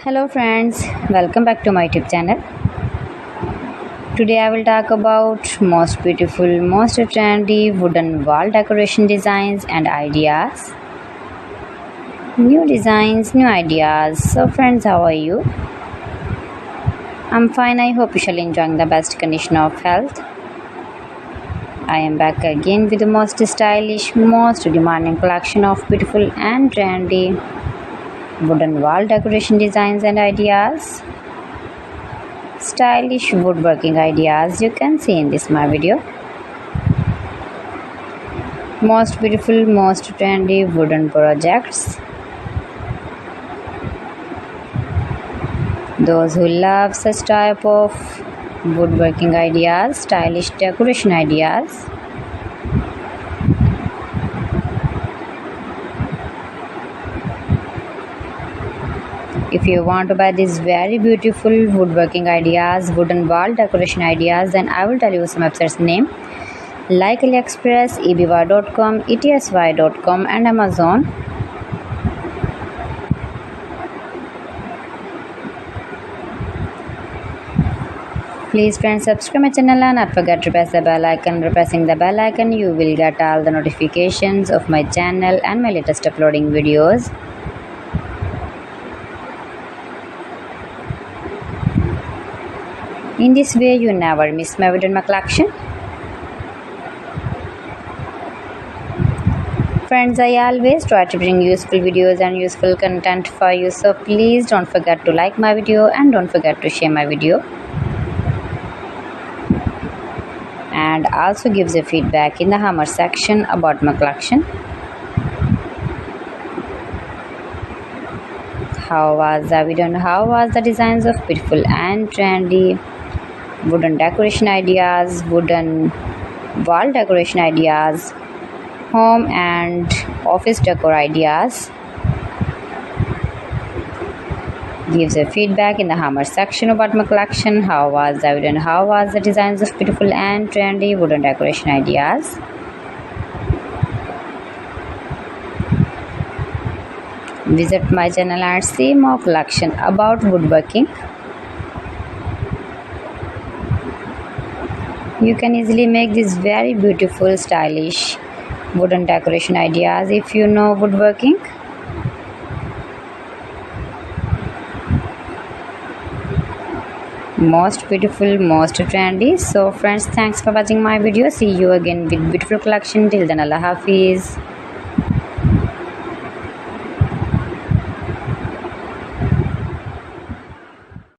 Hello friends, welcome back to my YouTube channel. Today I will talk about most beautiful, most trendy wooden wall decoration designs and ideas. New designs, new ideas. So friends, how are you? I'm fine. I hope you shall enjoying the best condition of health. I am back again with the most stylish, most demanding collection of beautiful and trendy wooden wall decoration designs and ideas. Stylish woodworking ideas you can see in this my video. Most beautiful, most trendy wooden projects. Those who love such type of woodworking ideas, stylish decoration ideas, if you want to buy these very beautiful woodworking ideas, wooden wall decoration ideas, then I will tell you some websites name like AliExpress, eBay.com, ETSY.com and Amazon. Please friends, subscribe my channel and not forget to press the bell icon. By pressing the bell icon, you will get all the notifications of my channel and my latest uploading videos. In this way, you never miss my video in my collection. Friends, I always try to bring useful videos and useful content for you. So please don't forget to like my video and don't forget to share my video. And also gives a feedback in the hammer section about my collection. How was the video and how was the designs of beautiful and trendy wooden decoration ideas, wooden wall decoration ideas, home and office decor ideas? Gives a feedback in the hammer section about my collection. How was the video and how was the designs of beautiful and trendy wooden decoration ideas? Visit my channel and see more collection about woodworking. You can easily make these very beautiful, stylish wooden decoration ideas if you know woodworking. Most beautiful, most trendy. So friends, thanks for watching my video. See you again with beautiful collection. Till then, Allah Hafiz.